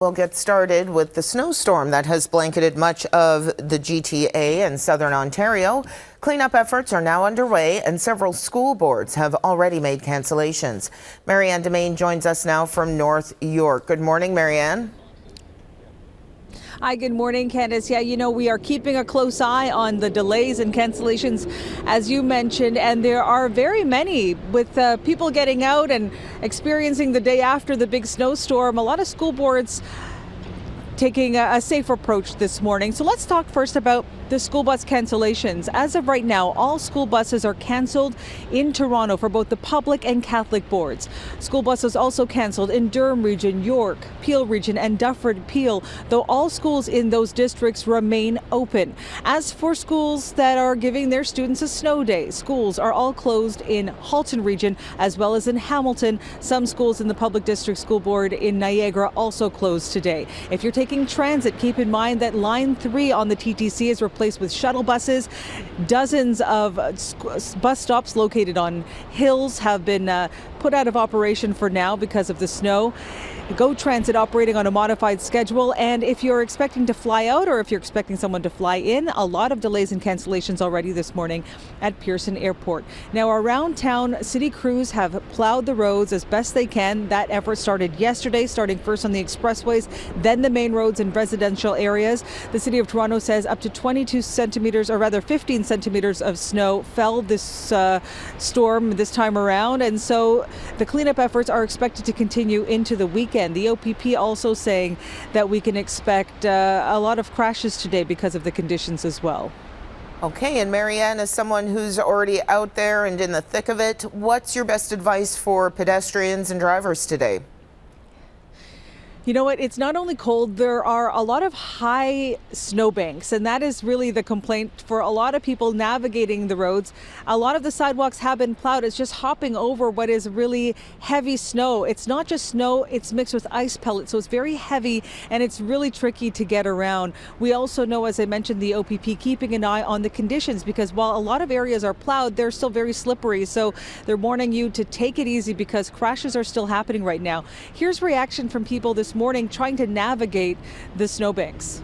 We'll get started with the snowstorm that has blanketed much of the GTA and southern Ontario. Cleanup efforts are now underway and several school boards have already made cancellations. Marianne Dimain joins us now from North York. Good morning, Marianne. Hi, good morning, Candace. Yeah, we are keeping a close eye on the delays and cancellations, as you mentioned, and there are very many with people getting out and experiencing the day after the big snowstorm. A lot of school boards taking a safe approach this morning. So let's talk first about the school bus cancellations. As of right now, all school buses are canceled in Toronto for both the public and Catholic boards. School buses also canceled in Durham Region, York, Peel Region, and Dufferin Peel, though all schools in those districts remain open. As for schools that are giving their students a snow day, schools are all closed in Halton Region as well as in Hamilton. Some schools in the Public District School Board in Niagara also closed today. If you're taking transit, keep in mind that Line 3 on the TTC is replaced with shuttle buses. Dozens of bus stops located on hills have been put out of operation for now because of the snow. Go Transit operating on a modified schedule, and if you're expecting to fly out or if you're expecting someone to fly in, a lot of delays and cancellations already this morning at Pearson Airport. Now around town, city crews have plowed the roads as best they can. That effort started yesterday, starting first on the expressways, then the main roads in residential areas. The City of Toronto says up to 22 centimeters, or rather 15 centimeters of snow fell this storm this time around, and so the cleanup efforts are expected to continue into the weekend. The OPP also saying that we can expect a lot of crashes today because of the conditions as well. Okay, and Marianne, as someone who's already out there and in the thick of it, what's your best advice for pedestrians and drivers today? You know what? It's not only cold, there are a lot of high snowbanks, and that is really the complaint for a lot of people navigating the roads. A lot of the sidewalks have been plowed. It's just hopping over what is really heavy snow. It's not just snow, it's mixed with ice pellets, so it's very heavy and it's really tricky to get around. We also know, as I mentioned, the OPP keeping an eye on the conditions, because while a lot of areas are plowed, they're still very slippery. So they're warning you to take it easy because crashes are still happening right now. Here's reaction from people this morning trying to navigate the snowbanks.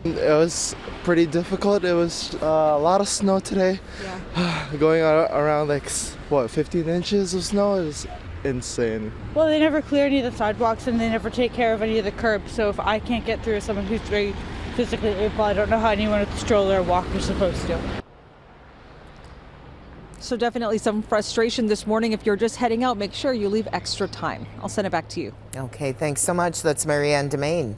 It was pretty difficult. It was a lot of snow today. Yeah. Going around like, 15 inches of snow is insane. Well, they never clear any of the sidewalks and they never take care of any of the curbs. So if I can't get through as someone who's very physically able, I don't know how anyone with a stroller or walker is supposed to. So definitely some frustration this morning. If you're just heading out, make sure you leave extra time. I'll send it back to you. Okay, thanks so much. That's Marianne Dimain.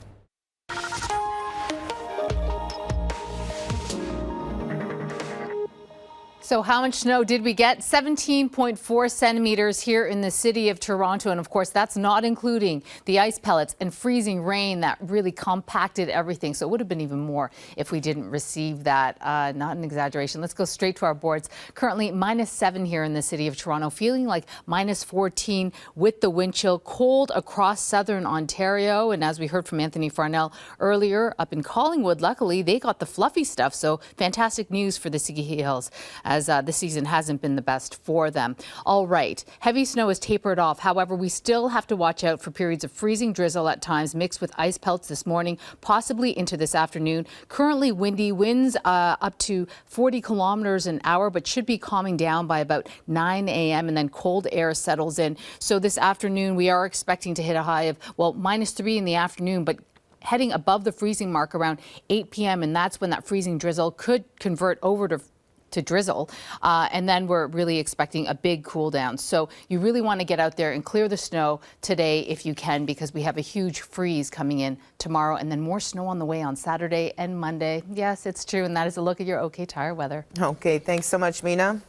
So how much snow did we get? 17.4 centimeters here in the city of Toronto. And of course, that's not including the ice pellets and freezing rain that really compacted everything. So it would have been even more if we didn't receive that. Not an exaggeration. Let's go straight to our boards. Currently -7 here in the city of Toronto, feeling like -14 with the wind chill, cold across southern Ontario. And as we heard from Anthony Farnell earlier up in Collingwood, luckily they got the fluffy stuff. So fantastic news for the Ski Hills, as this season hasn't been the best for them. All right, heavy snow is tapered off. However, we still have to watch out for periods of freezing drizzle at times mixed with ice pellets this morning, possibly into this afternoon. Currently windy winds up to 40 kilometers an hour, but should be calming down by about 9 a.m. and then cold air settles in. So this afternoon we are expecting to hit a high of, well, -3 in the afternoon, but heading above the freezing mark around 8 p.m. and that's when that freezing drizzle could convert over to drizzle, and then we're really expecting a big cool down. So you really want to get out there and clear the snow today if you can, because we have a huge freeze coming in tomorrow and then more snow on the way on Saturday and Monday. Yes, it's true, and that is a look at your OK Tire weather. Okay, thanks so much, Mina.